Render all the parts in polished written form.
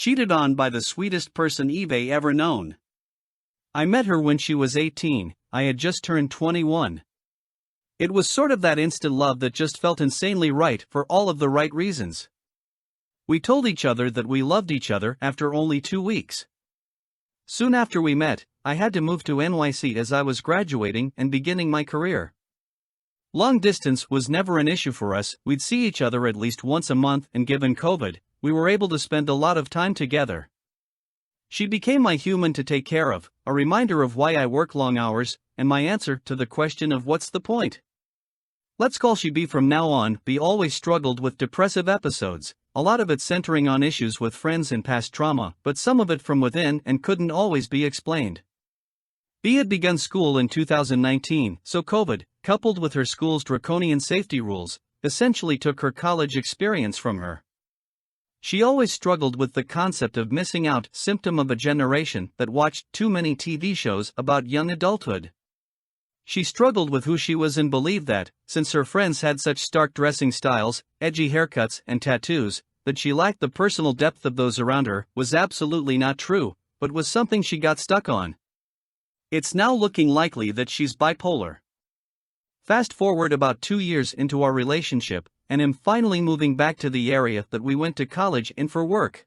cheated on by the sweetest person eBay ever known. I met her when she was 18, I had just turned 21. It was sort of that instant love that just felt insanely right for all of the right reasons. We told each other that we loved each other after only 2 weeks. Soon after we met, I had to move to NYC as I was graduating and beginning my career. Long distance was never an issue for us, we'd see each other at least once a month, and given COVID, we were able to spend a lot of time together. She became my human to take care of, a reminder of why I work long hours, and my answer to the question of what's the point. Let's call she B from now on. B always struggled with depressive episodes, a lot of it centering on issues with friends and past trauma, but some of it from within and couldn't always be explained. B had begun school in 2019, so COVID, coupled with her school's draconian safety rules, essentially took her college experience from her. She always struggled with the concept of missing out, symptom of a generation that watched too many TV shows about young adulthood. She struggled with who she was and believed that, since her friends had such stark dressing styles, edgy haircuts, and tattoos, that she lacked the personal depth of those around her, was absolutely not true, but was something she got stuck on. It's now looking likely that she's bipolar. Fast forward about 2 years into our relationship, and am finally moving back to the area that we went to college in for work.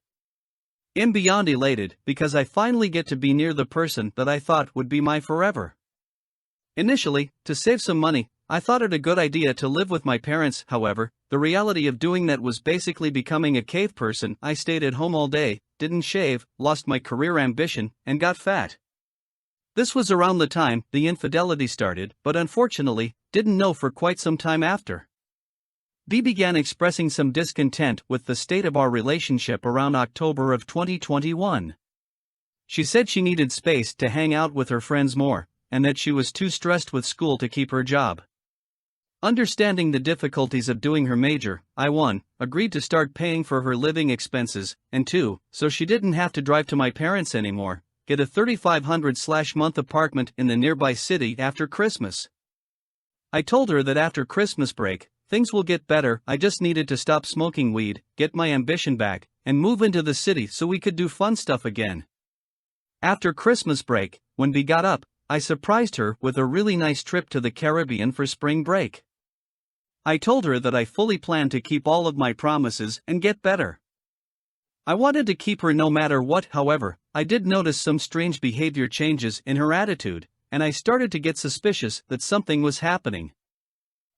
I'm beyond elated because I finally get to be near the person that I thought would be my forever. Initially, to save some money, I thought it a good idea to live with my parents. However, the reality of doing that was basically becoming a cave person. I stayed at home all day, didn't shave, lost my career ambition, and got fat. This was around the time the infidelity started, but unfortunately, didn't know for quite some time after. B began expressing some discontent with the state of our relationship around October of 2021. She said she needed space to hang out with her friends more, and that she was too stressed with school to keep her job. Understanding the difficulties of doing her major, I 1. Agreed to start paying for her living expenses, and 2. So she didn't have to drive to my parents anymore, get a $3,500/month apartment in the nearby city after Christmas. I told her that after Christmas break, things will get better. I just needed to stop smoking weed, get my ambition back, and move into the city so we could do fun stuff again. After Christmas break, when B got up, I surprised her with a really nice trip to the Caribbean for spring break. I told her that I fully planned to keep all of my promises and get better. I wanted to keep her no matter what. However, I did notice some strange behavior changes in her attitude, and I started to get suspicious that something was happening.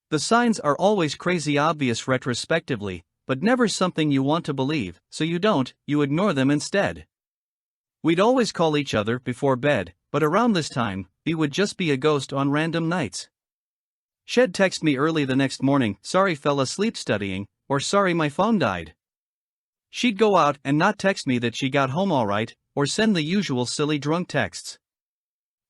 The signs are always crazy obvious retrospectively, but never something you want to believe, so you ignore them instead. We'd always call each other before bed, but around this time, B would just be a ghost on random nights. She'd text me early the next morning, "Sorry, fell asleep studying," or "Sorry, my phone died." She'd go out and not text me that she got home alright, or send the usual silly drunk texts.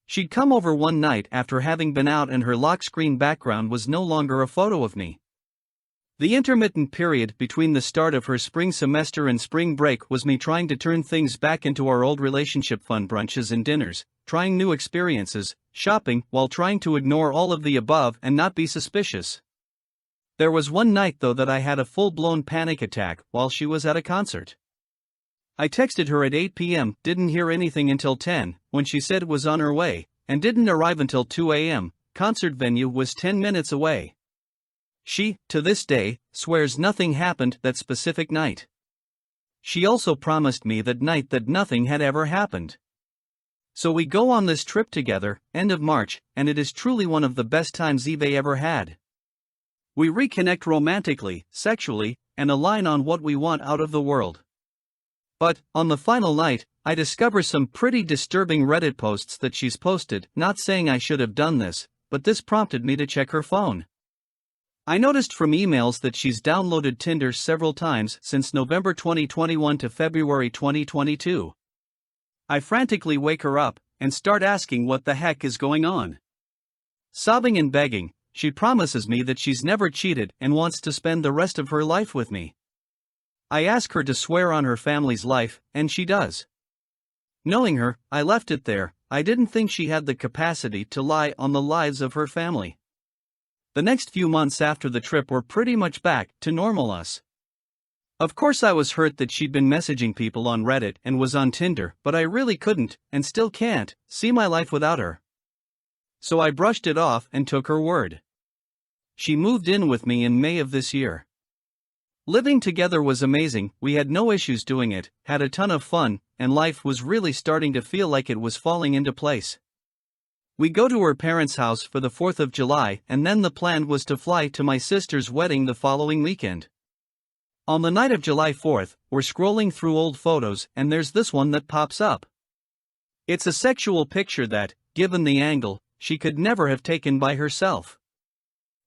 She'd come over one night after having been out and her lock screen background was no longer a photo of me. The intermittent period between the start of her spring semester and spring break was me trying to turn things back into our old relationship, fun brunches and dinners, trying new experiences, shopping, while trying to ignore all of the above and not be suspicious. There was one night though that I had a full-blown panic attack while she was at a concert. I texted her at 8 p.m., didn't hear anything until 10, when she said it was on her way, and didn't arrive until 2 a.m., concert venue was 10 minutes away. She, to this day, swears nothing happened that specific night. She also promised me that night that nothing had ever happened. So we go on this trip together, end of March, and it is truly one of the best times Eve ever had. We reconnect romantically, sexually, and align on what we want out of the world. But, on the final night, I discover some pretty disturbing Reddit posts that she's posted, not saying I should have done this, but this prompted me to check her phone. I noticed from emails that she's downloaded Tinder several times since November 2021 to February 2022. I frantically wake her up and start asking what the heck is going on. Sobbing and begging, she promises me that she's never cheated and wants to spend the rest of her life with me. I ask her to swear on her family's life, and she does. Knowing her, I left it there. I didn't think she had the capacity to lie on the lives of her family. The next few months after the trip were pretty much back to normal us. Of course I was hurt that she'd been messaging people on Reddit and was on Tinder, but I really couldn't, and still can't, see my life without her. So I brushed it off and took her word. She moved in with me in May of this year. Living together was amazing, we had no issues doing it, had a ton of fun, and life was really starting to feel like it was falling into place. We go to her parents' house for the 4th of July, and then the plan was to fly to my sister's wedding the following weekend. On the night of July 4th, we're scrolling through old photos and there's this one that pops up. It's a sexual picture that, given the angle, she could never have taken by herself.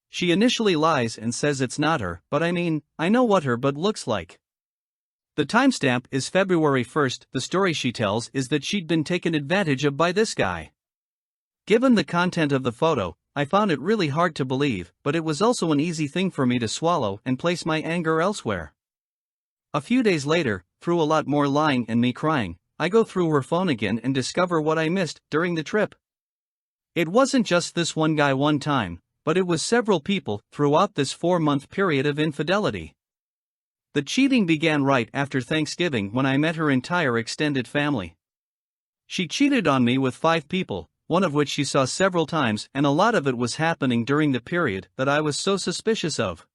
She initially lies and says it's not her, but I mean, I know what her butt looks like. The timestamp is February 1st. The story she tells is that she'd been taken advantage of by this guy. Given the content of the photo, I found it really hard to believe, but it was also an easy thing for me to swallow and place my anger elsewhere. A few days later, through a lot more lying and me crying, I go through her phone again and discover what I missed during the trip. It wasn't just this one guy one time, but it was several people throughout this 4-month period of infidelity. The cheating began right after Thanksgiving when I met her entire extended family. She cheated on me with 5 people, one of which she saw several times, and a lot of it was happening during the period that I was so suspicious of.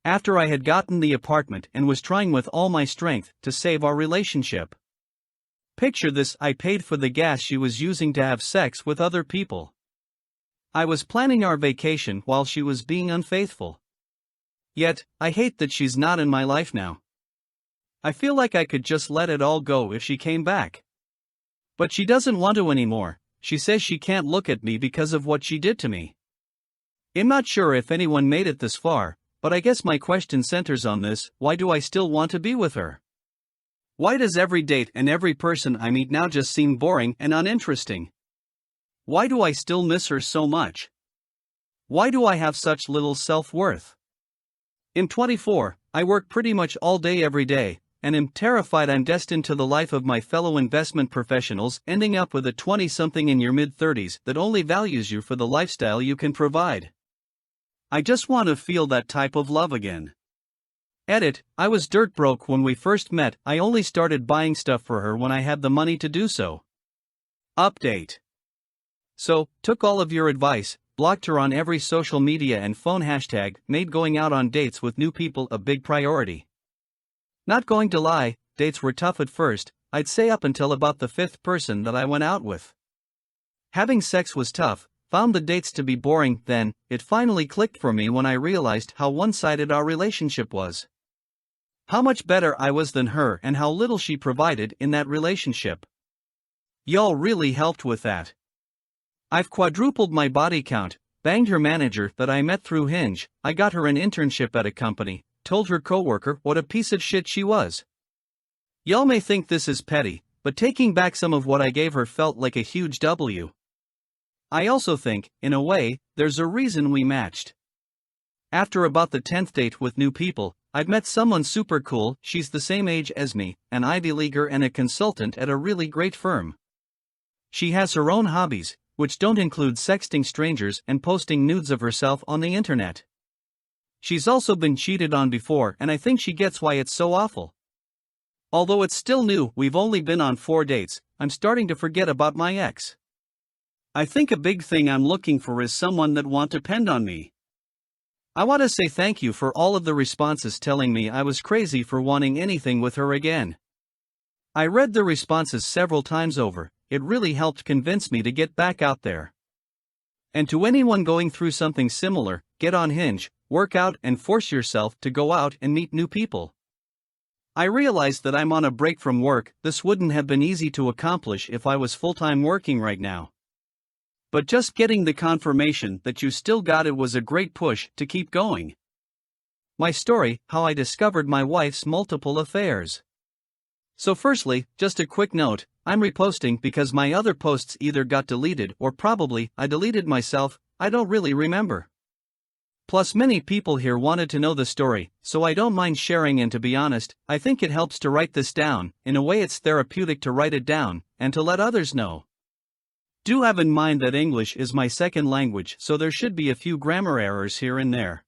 After I had gotten the apartment and was trying with all my strength to save our relationship. Picture this: I paid for the gas she was using to have sex with other people. I was planning our vacation while she was being unfaithful. Yet, I hate that she's not in my life now. I feel like I could just let it all go if she came back. But she doesn't want to anymore. She says she can't look at me because of what she did to me. I'm not sure if anyone made it this far, but I guess my question centers on this: why do I still want to be with her? Why does every date and every person I meet now just seem boring and uninteresting? Why do I still miss her so much? Why do I have such little self-worth? I'm 24, I work pretty much all day every day, and am terrified I'm destined to the life of my fellow investment professionals, ending up with a 20-something in your mid-30s that only values you for the lifestyle you can provide. I just want to feel that type of love again. Edit: I was dirt broke when we first met. I only started buying stuff for her when I had the money to do so. Update. So, took all of your advice, blocked her on every social media and phone hashtag, made going out on dates with new people a big priority. Not going to lie, dates were tough at first, I'd say up until about the 5th person that I went out with. Having sex was tough, found the dates to be boring. Then, it finally clicked for me when I realized how one-sided our relationship was. How much better I was than her and how little she provided in that relationship. Y'all really helped with that. I've quadrupled my body count, banged her manager that I met through Hinge, I got her an internship at a company, told her coworker what a piece of shit she was. Y'all may think this is petty, but taking back some of what I gave her felt like a huge W. I also think, in a way, there's a reason we matched. After about the 10th date with new people, I'd met someone super cool. She's the same age as me, an Ivy Leaguer and a consultant at a really great firm. She has her own hobbies, which don't include sexting strangers and posting nudes of herself on the internet. She's also been cheated on before, and I think she gets why it's so awful. Although it's still new, we've only been on 4 dates, I'm starting to forget about my ex. I think a big thing I'm looking for is someone that won't depend on me. I want to say thank you for all of the responses telling me I was crazy for wanting anything with her again. I read the responses several times over, it really helped convince me to get back out there. And to anyone going through something similar, get on Hinge, work out and force yourself to go out and meet new people. I realized that I'm on a break from work. This wouldn't have been easy to accomplish if I was full-time working right now. But just getting the confirmation that you still got it was a great push to keep going. My story: how I discovered my wife's multiple affairs. So firstly, just a quick note, I'm reposting because my other posts either got deleted or probably I deleted myself, I don't really remember. Plus many people here wanted to know the story, so I don't mind sharing, and to be honest, I think it helps to write this down. In a way it's therapeutic to write it down, and to let others know. Do have in mind that English is my second language, so there should be a few grammar errors here and there.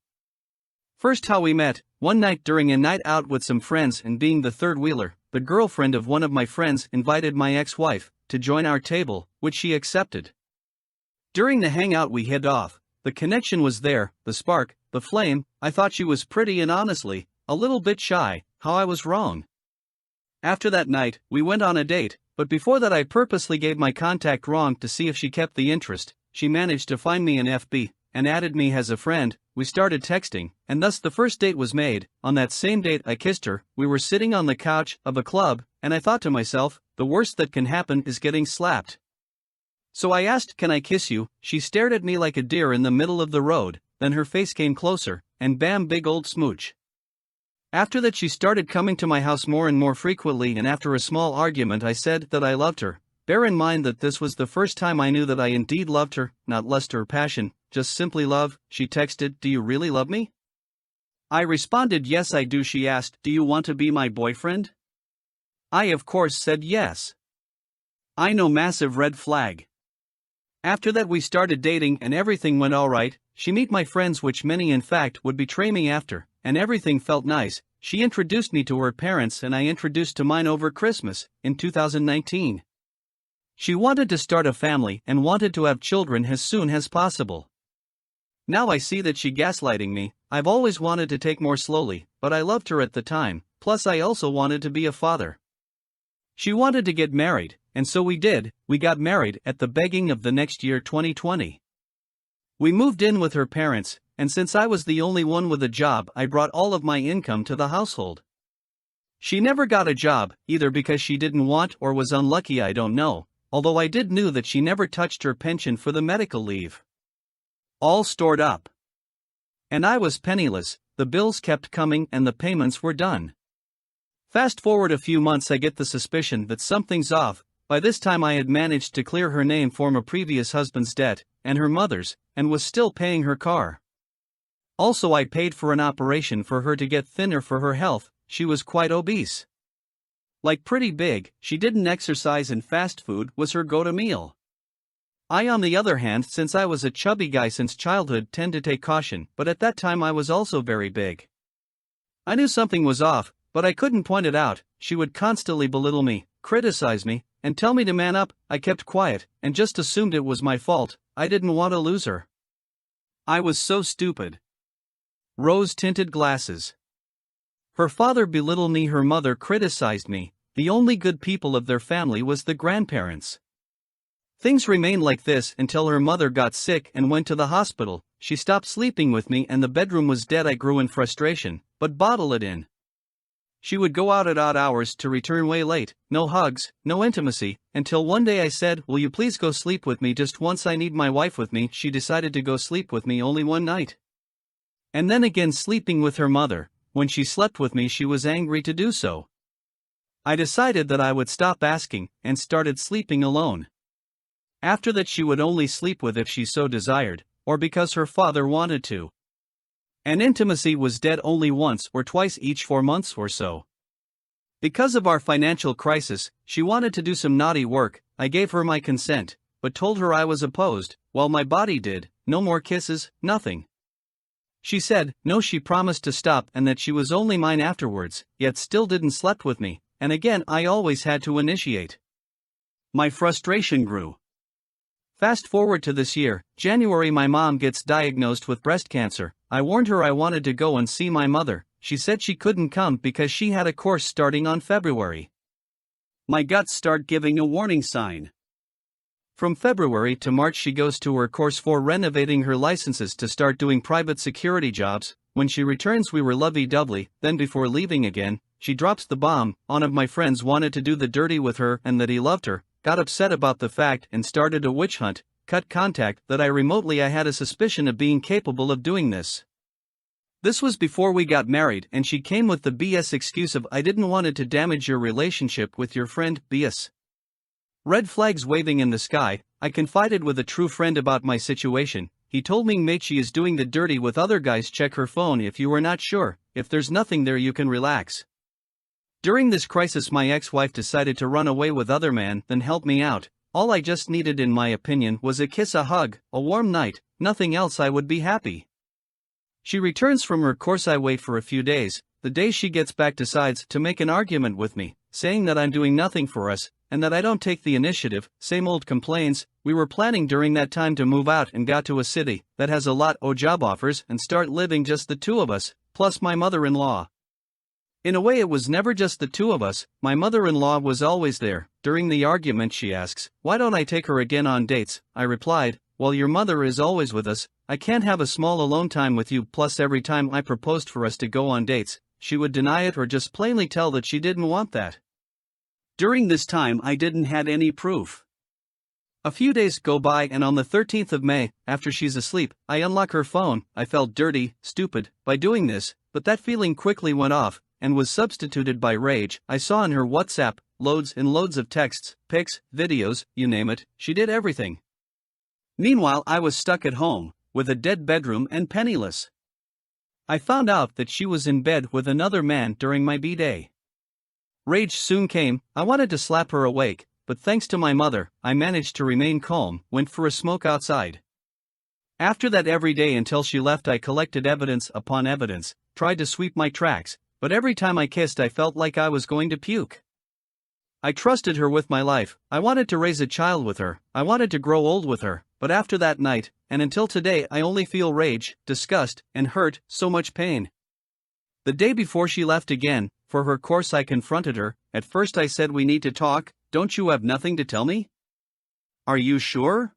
First, how we met: One night during a night out with some friends and being the third wheeler, the girlfriend of one of my friends invited my ex-wife to join our table, which she accepted. During the hangout we hit off. The connection was there, the spark, the flame. I thought she was pretty and honestly, a little bit shy. How I was wrong. After that night, we went on a date, but before that I purposely gave my contact wrong to see if she kept the interest. She managed to find me in FB, and added me as a friend. We started texting, and thus the first date was made. On that same date I kissed her. We were sitting on the couch of a club, and I thought to myself, the worst that can happen is getting slapped. So I asked, "Can I kiss you?" She stared at me like a deer in the middle of the road, then her face came closer, and bam, big old smooch. After that she started coming to my house more and more frequently, and after a small argument I said that I loved her. Bear in mind that this was the first time I knew that I indeed loved her, not lust or passion, just simply love. She texted, "Do you really love me?" I responded, "Yes I do." She asked, "Do you want to be my boyfriend?" I of course said yes. I know, massive red flag. After that we started dating and everything went alright. She met my friends, which many in fact would betray me after, and everything felt nice. She introduced me to her parents and I introduced to mine over Christmas, in 2019. She wanted to start a family and wanted to have children as soon as possible. Now I see that she gaslighting me. I've always wanted to take more slowly, but I loved her at the time, plus I also wanted to be a father. She wanted to get married, and so we did. We got married at the beginning of the next year, 2020. We moved in with her parents, and since I was the only one with a job, I brought all of my income to the household. She never got a job, either because she didn't want or was unlucky, I don't know, although I did know that she never touched her pension for the medical leave. All stored up. And I was penniless. The bills kept coming and the payments were done. Fast forward a few months, I get the suspicion that something's off. By this time I had managed to clear her name from a previous husband's debt, and her mother's, and was still paying her car. Also I paid for an operation for her to get thinner for her health. She was quite obese. Like pretty big. She didn't exercise and fast food was her go-to meal. I on the other hand, since I was a chubby guy since childhood, tend to take caution, but at that time I was also very big. I knew something was off, but I couldn't point it out. She would constantly belittle me, criticize me, and tell me to man up. I kept quiet, and just assumed it was my fault. I didn't want to lose her. I was so stupid. Rose-tinted glasses. Her father belittled me, her mother criticized me. The only good people of their family was the grandparents. Things remained like this until her mother got sick and went to the hospital. She stopped sleeping with me and the bedroom was dead. I grew in frustration, but bottled it in. She would go out at odd hours to return way late, no hugs, no intimacy, until one day I said, "Will you please go sleep with me just once? I need my wife with me." She decided to go sleep with me only one night. And then again sleeping with her mother. When she slept with me she was angry to do so. I decided that I would stop asking, and started sleeping alone. After that she would only sleep with if she so desired, or because her father wanted to. And intimacy was dead only once or twice each 4 months or so. Because of our financial crisis, she wanted to do some naughty work. I gave her my consent, but told her I was opposed, while my body did. No more kisses, nothing. She said no, she promised to stop and that she was only mine afterwards, yet still didn't slept with me, and again I always had to initiate. My frustration grew. Fast forward to this year, January, my mom gets diagnosed with breast cancer. I warned her I wanted to go and see my mother. She said she couldn't come because she had a course starting on February. My guts start giving a warning sign. From February to March she goes to her course for renovating her licenses to start doing private security jobs. When she returns we were lovey-dovey, then before leaving again, she drops the bomb. One of my friends wanted to do the dirty with her and that he loved her, got upset about the fact and started a witch hunt, cut contact that I had a suspicion of being capable of doing this. This was before we got married and she came with the BS excuse of "I didn't want it to damage your relationship with your friend." BS. Red flags waving in the sky. I confided with a true friend about my situation. He told me, "Mate, she is doing the dirty with other guys. Check her phone if you are not sure. If there's nothing there you can relax." During this crisis my ex-wife decided to run away with other man, then help me out. All I just needed in my opinion was a kiss, a hug, a warm night, nothing else. I would be happy. She returns from her course. I wait for a few days. The day she gets back decides to make an argument with me, saying that I'm doing nothing for us, and that I don't take the initiative. Same old complaints. We were planning during that time to move out and got to a city that has a lot of job offers and start living just the two of us, plus my mother-in-law. In a way it was never just the two of us, my mother-in-law was always there. During the argument she asks, why don't I take her again on dates? I replied, well, your mother is always with us, I can't have a small alone time with you. Plus every time I proposed for us to go on dates, she would deny it or just plainly tell that she didn't want that. During this time I didn't had any proof. A few days go by and on the 13th of May, after she's asleep, I unlock her phone. I felt dirty, stupid, by doing this, but that feeling quickly went off, and was substituted by rage. I saw in her WhatsApp, loads and loads of texts, pics, videos, you name it, she did everything. Meanwhile I was stuck at home, with a dead bedroom and penniless. I found out that she was in bed with another man during my B-day. Rage soon came. I wanted to slap her awake, but thanks to my mother, I managed to remain calm. Went for a smoke outside. After that, every day until she left, I collected evidence upon evidence, tried to sweep my tracks, but every time I kissed I felt like I was going to puke. I trusted her with my life. I wanted to raise a child with her. I wanted to grow old with her, but after that night, and until today, I only feel rage, disgust, and hurt, so much pain. The day before she left again, for her course, I confronted her. At first I said, we need to talk. Don't you have nothing to tell me? Are you sure?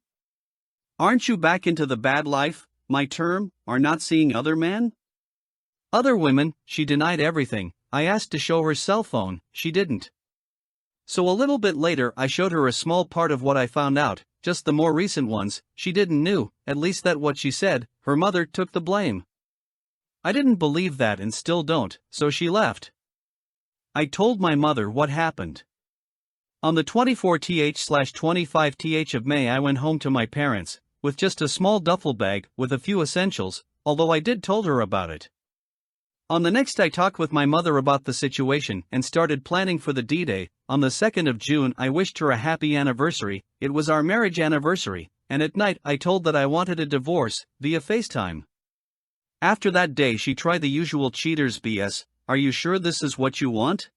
Aren't you back into the bad life, my term, are not seeing other men? Other women? She denied everything. I asked to show her cell phone, she didn't. So a little bit later I showed her a small part of what I found out, just the more recent ones. She didn't knew, at least that what she said. Her mother took the blame. I didn't believe that and still don't, so she left. I told my mother what happened. On the 24th/25th of May I went home to my parents, with just a small duffel bag with a few essentials, although I did told her about it. On the next I talked with my mother about the situation and started planning for the D-Day. On the 2nd of June I wished her a happy anniversary. It was our marriage anniversary, and at night I told that I wanted a divorce, via FaceTime. After that day she tried the usual cheaters BS. Are you sure this is what you want?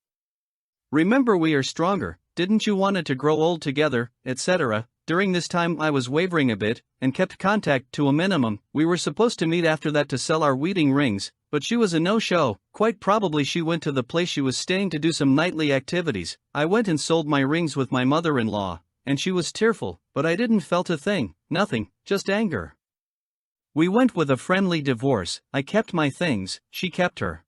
Remember, we are stronger, didn't you want it to grow old together, etc. During this time I was wavering a bit, and kept contact to a minimum. We were supposed to meet after that to sell our wedding rings, but she was a no-show. Quite probably she went to the place she was staying to do some nightly activities. I went and sold my rings with my mother-in-law, and she was tearful, but I didn't felt a thing, nothing, just anger. We went with a friendly divorce. I kept my things, she kept her.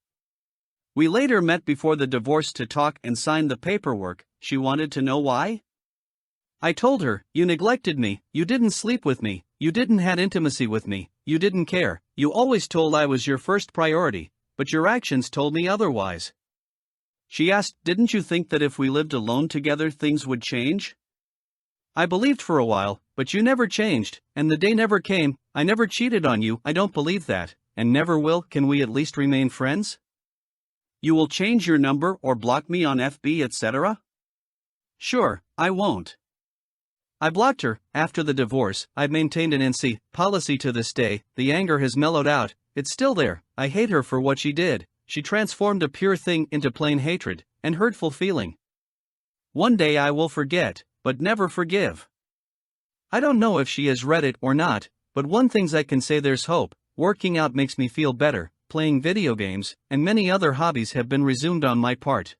We later met before the divorce to talk and signed the paperwork. She wanted to know why? I told her, you neglected me, you didn't sleep with me, you didn't had intimacy with me, you didn't care, you always told I was your first priority, but your actions told me otherwise. She asked, didn't you think that if we lived alone together things would change? I believed for a while, but you never changed, and the day never came. I never cheated on you. I don't believe that, and never will. Can we at least remain friends? You will change your number or block me on FB, etc.? Sure, I won't. I blocked her. After the divorce, I've maintained an NC policy to this day. The anger has mellowed out, it's still there. I hate her for what she did. She transformed a pure thing into plain hatred and hurtful feeling. One day I will forget, but never forgive. I don't know if she has read it or not, but one thing I can say, there's hope. Working out makes me feel better, playing video games, and many other hobbies have been resumed on my part.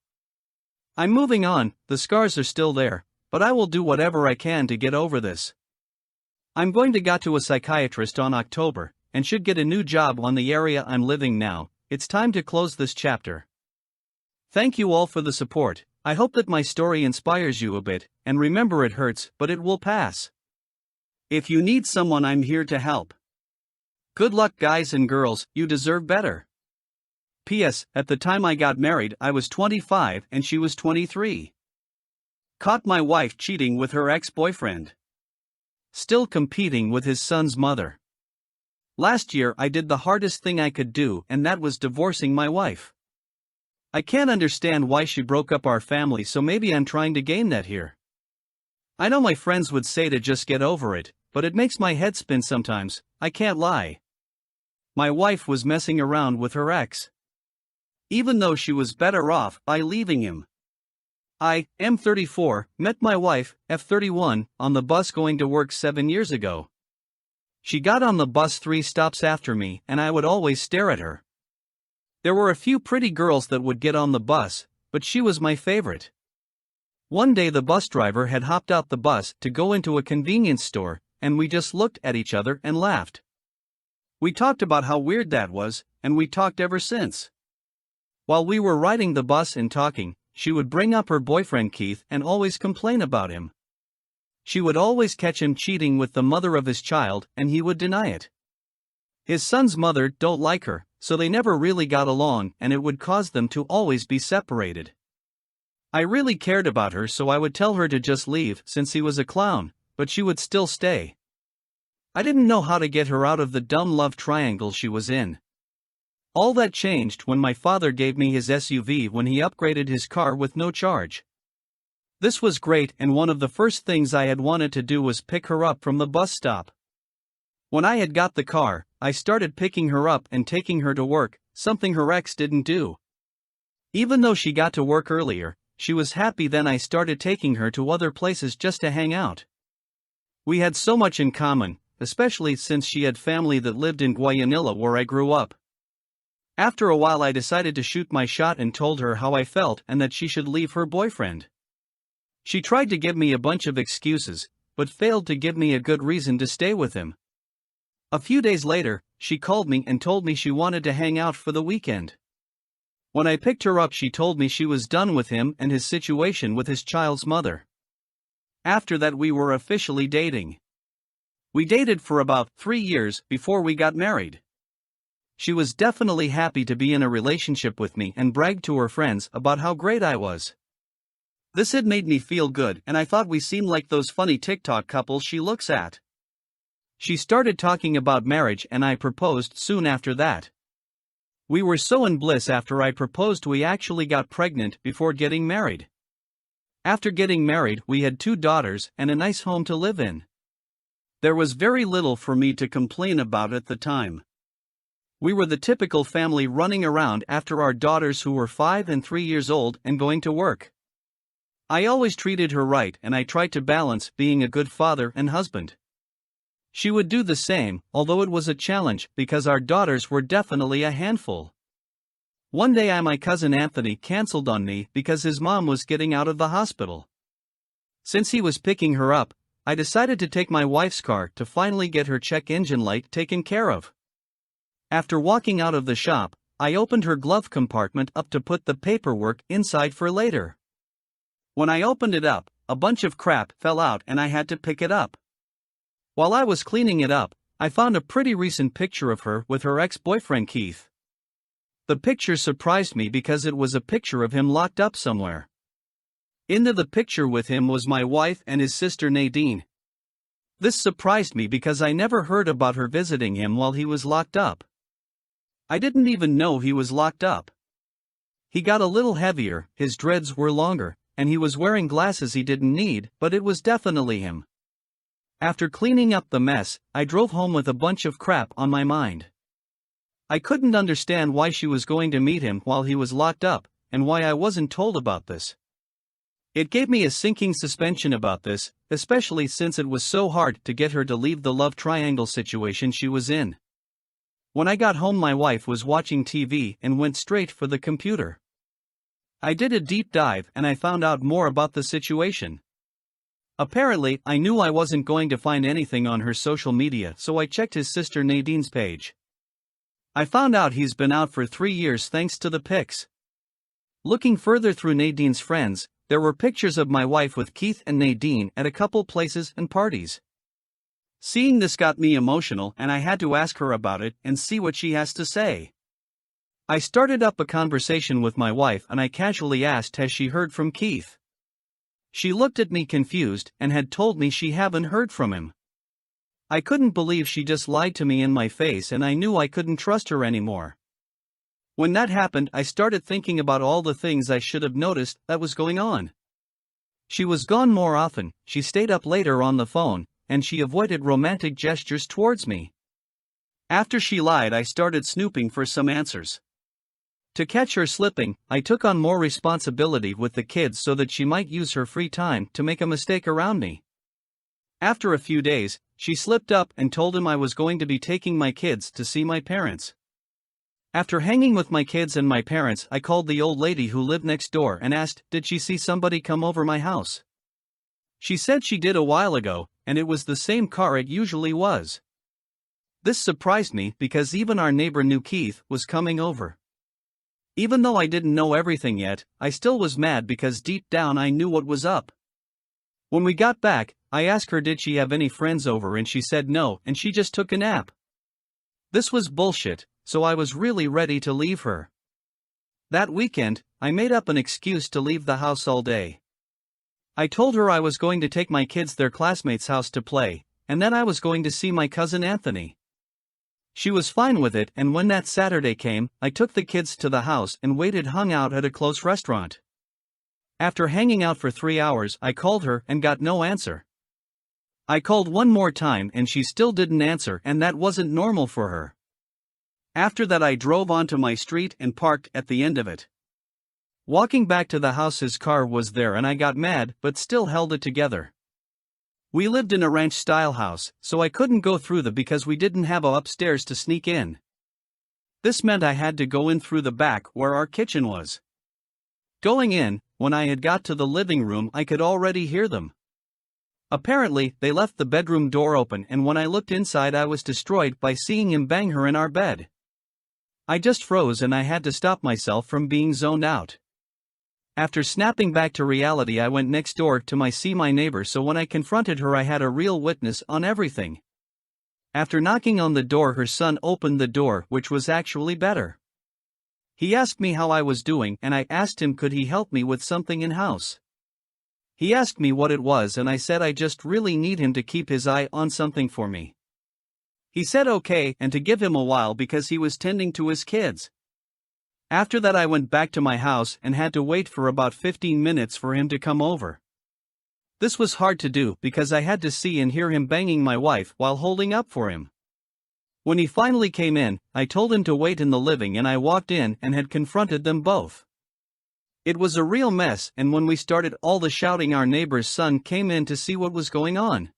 I'm moving on. The scars are still there, but I will do whatever I can to get over this. I'm going to go to a psychiatrist on October, and should get a new job on the area I'm living now. It's time to close this chapter. Thank you all for the support. I hope that my story inspires you a bit, and remember, it hurts, but it will pass. If you need someone, I'm here to help. Good luck, guys and girls, you deserve better. P.S. At the time I got married, I was 25 and she was 23. Caught my wife cheating with her ex-boyfriend. Still competing with his son's mother. Last year I did the hardest thing I could do, and that was divorcing my wife. I can't understand why she broke up our family, so maybe I'm trying to gain that here. I know my friends would say to just get over it, but it makes my head spin sometimes, I can't lie. My wife was messing around with her ex. Even though she was better off by leaving him. I, M34, met my wife, F31, on the bus going to work 7 years ago. She got on the bus 3 stops after me, and I would always stare at her. There were a few pretty girls that would get on the bus, but she was my favorite. One day the bus driver had hopped out the bus to go into a convenience store, and we just looked at each other and laughed. We talked about how weird that was, and we talked ever since. While we were riding the bus and talking, she would bring up her boyfriend Keith and always complain about him. She would always catch him cheating with the mother of his child, and he would deny it. His son's mother don't like her, so they never really got along, and it would cause them to always be separated. I really cared about her, so I would tell her to just leave since he was a clown, but she would still stay. I didn't know how to get her out of the dumb love triangle she was in. All that changed when my father gave me his SUV when he upgraded his car with no charge. This was great, and one of the first things I had wanted to do was pick her up from the bus stop. When I had got the car, I started picking her up and taking her to work, something her ex didn't do. Even though she got to work earlier, she was happy. Then I started taking her to other places just to hang out. We had so much in common, especially since she had family that lived in Guayanilla where I grew up. After a while I decided to shoot my shot and told her how I felt and that she should leave her boyfriend. She tried to give me a bunch of excuses, but failed to give me a good reason to stay with him. A few days later, she called me and told me she wanted to hang out for the weekend. When I picked her up, she told me she was done with him and his situation with his child's mother. After that, we were officially dating. We dated for about 3 years before we got married. She was definitely happy to be in a relationship with me and bragged to her friends about how great I was. This had made me feel good, and I thought we seemed like those funny TikTok couples she looks at. She started talking about marriage and I proposed soon after that. We were so in bliss after I proposed we actually got pregnant before getting married. After getting married, we had 2 daughters and a nice home to live in. There was very little for me to complain about at the time. We were the typical family running around after our daughters who were 5 and 3 years old and going to work. I always treated her right and I tried to balance being a good father and husband. She would do the same, although it was a challenge because our daughters were definitely a handful. One day my cousin Anthony canceled on me because his mom was getting out of the hospital. Since he was picking her up, I decided to take my wife's car to finally get her check engine light taken care of. After walking out of the shop, I opened her glove compartment up to put the paperwork inside for later. When I opened it up, a bunch of crap fell out and I had to pick it up. While I was cleaning it up, I found a pretty recent picture of her with her ex-boyfriend Keith. The picture surprised me because it was a picture of him locked up somewhere. In the picture with him was my wife and his sister Nadine. This surprised me because I never heard about her visiting him while he was locked up. I didn't even know he was locked up. He got a little heavier, his dreads were longer, and he was wearing glasses he didn't need, but it was definitely him. After cleaning up the mess, I drove home with a bunch of crap on my mind. I couldn't understand why she was going to meet him while he was locked up, and why I wasn't told about this. It gave me a sinking suspicion about this, especially since it was so hard to get her to leave the love triangle situation she was in. When I got home, my wife was watching TV and went straight for the computer. I did a deep dive and I found out more about the situation. Apparently, I knew I wasn't going to find anything on her social media, so I checked his sister Nadine's page. I found out he's been out for 3 years thanks to the pics. Looking further through Nadine's friends, there were pictures of my wife with Keith and Nadine at a couple places and parties. Seeing this got me emotional and I had to ask her about it and see what she has to say. I started up a conversation with my wife and I casually asked, has she heard from Keith? She looked at me confused and had told me she hadn't heard from him. I couldn't believe she just lied to me in my face, and I knew I couldn't trust her anymore. When that happened, I started thinking about all the things I should have noticed that was going on. She was gone more often, she stayed up later on the phone, and she avoided romantic gestures towards me. After she lied, I started snooping for some answers. To catch her slipping, I took on more responsibility with the kids so that she might use her free time to make a mistake around me. After a few days, she slipped up and told him I was going to be taking my kids to see my parents. After hanging with my kids and my parents, I called the old lady who lived next door and asked, did she see somebody come over my house? She said she did a while ago, and it was the same car it usually was. This surprised me because even our neighbor knew Keith was coming over. Even though I didn't know everything yet, I still was mad because deep down I knew what was up. When we got back, I asked her did she have any friends over and she said no and she just took a nap. This was bullshit, so I was really ready to leave her. That weekend, I made up an excuse to leave the house all day. I told her I was going to take my kids their classmate's house to play, and then I was going to see my cousin Anthony. She was fine with it, and when that Saturday came, I took the kids to the house and hung out at a close restaurant. After hanging out for 3 hours, I called her and got no answer. I called one more time and she still didn't answer, and that wasn't normal for her. After that, I drove onto my street and parked at the end of it. Walking back to the house, his car was there and I got mad but still held it together. We lived in a ranch-style house, so I couldn't go through because we didn't have a upstairs to sneak in. This meant I had to go in through the back where our kitchen was. Going in, when I had got to the living room, I could already hear them. Apparently, they left the bedroom door open, and when I looked inside I was destroyed by seeing him bang her in our bed. I just froze and I had to stop myself from being zoned out. After snapping back to reality, I went next door to see my neighbor, so when I confronted her I had a real witness on everything. After knocking on the door, her son opened the door, which was actually better. He asked me how I was doing and I asked him could he help me with something in-house. He asked me what it was and I said I just really need him to keep his eye on something for me. He said okay and to give him a while because he was tending to his kids. After that I went back to my house and had to wait for about 15 minutes for him to come over. This was hard to do because I had to see and hear him banging my wife while holding up for him. When he finally came in, I told him to wait in the living and I walked in and had confronted them both. It was a real mess, and when we started all the shouting, our neighbor's son came in to see what was going on.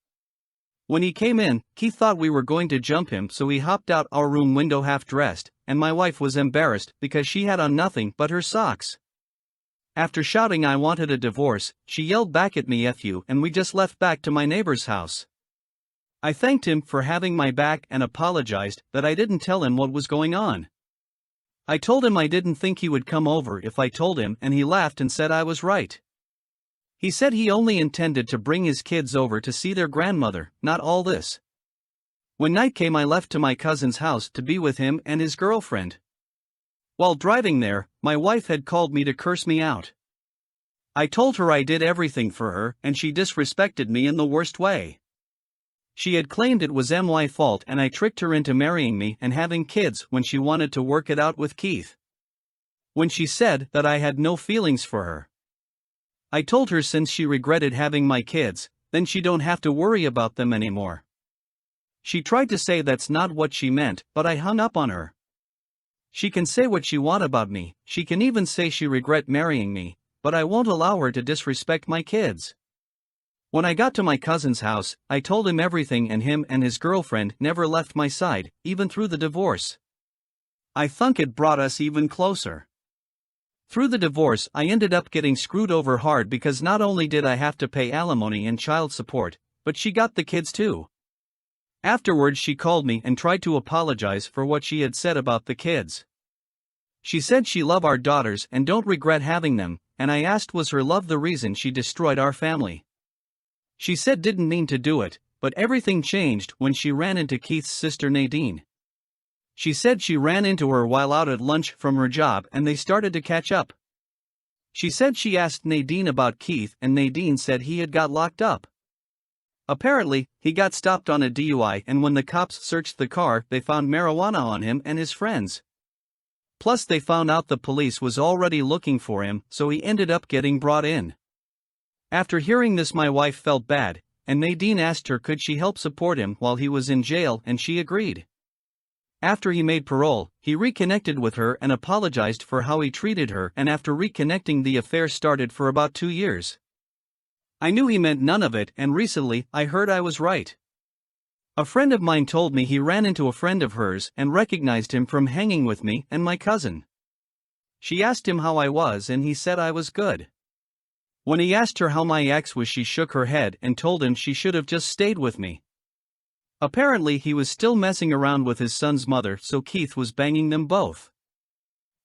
When he came in, Keith thought we were going to jump him, so he hopped out our room window half-dressed, and my wife was embarrassed because she had on nothing but her socks. After shouting I wanted a divorce, she yelled back at me "F you," and we just left back to my neighbor's house. I thanked him for having my back and apologized that I didn't tell him what was going on. I told him I didn't think he would come over if I told him, and he laughed and said I was right. He said he only intended to bring his kids over to see their grandmother, not all this. When night came I left to my cousin's house to be with him and his girlfriend. While driving there, my wife had called me to curse me out. I told her I did everything for her and she disrespected me in the worst way. She had claimed it was my fault and I tricked her into marrying me and having kids when she wanted to work it out with Keith. When she said that I had no feelings for her, I told her since she regretted having my kids, then she don't have to worry about them anymore. She tried to say that's not what she meant, but I hung up on her. She can say what she want about me, she can even say she regret marrying me, but I won't allow her to disrespect my kids. When I got to my cousin's house, I told him everything and him and his girlfriend never left my side, even through the divorce. I think it brought us even closer. Through the divorce, I ended up getting screwed over hard because not only did I have to pay alimony and child support, but she got the kids too. Afterwards she called me and tried to apologize for what she had said about the kids. She said she loved our daughters and don't regret having them, and I asked was her love the reason she destroyed our family. She said didn't mean to do it, but everything changed when she ran into Keith's sister Nadine. She said she ran into her while out at lunch from her job and they started to catch up. She said she asked Nadine about Keith and Nadine said he had got locked up. Apparently, he got stopped on a DUI and when the cops searched the car they found marijuana on him and his friends. Plus they found out the police was already looking for him, so he ended up getting brought in. After hearing this my wife felt bad, and Nadine asked her could she help support him while he was in jail and she agreed. After he made parole, he reconnected with her and apologized for how he treated her, and after reconnecting the affair started for about 2 years. I knew he meant none of it, and recently, I heard I was right. A friend of mine told me he ran into a friend of hers and recognized him from hanging with me and my cousin. She asked him how I was and he said I was good. When he asked her how my ex was, she shook her head and told him she should have just stayed with me. Apparently he was still messing around with his son's mother, so Keith was banging them both.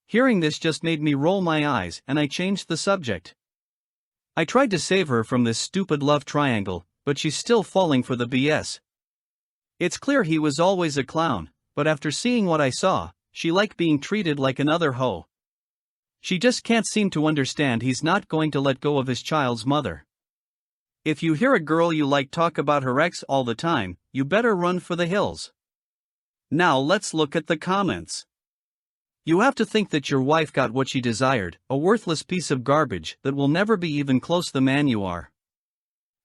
Hearing this just made me roll my eyes and I changed the subject. I tried to save her from this stupid love triangle, but she's still falling for the BS. It's clear he was always a clown, but after seeing what I saw, she liked being treated like another hoe. She just can't seem to understand he's not going to let go of his child's mother. If you hear a girl you like talk about her ex all the time, you better run for the hills. Now let's look at the comments. You have to think that your wife got what she desired, a worthless piece of garbage that will never be even close the man you are.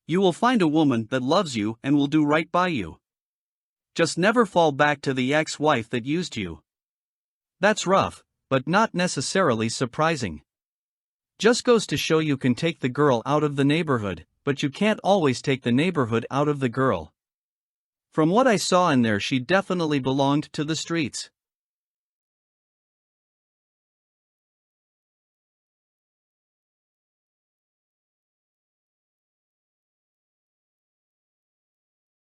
You will find a woman that loves you and will do right by you. Just never fall back to the ex-wife that used you. That's rough, but not necessarily surprising. Just goes to show you can take the girl out of the neighborhood, but you can't always take the neighborhood out of the girl. From what I saw in there, she definitely belonged to the streets.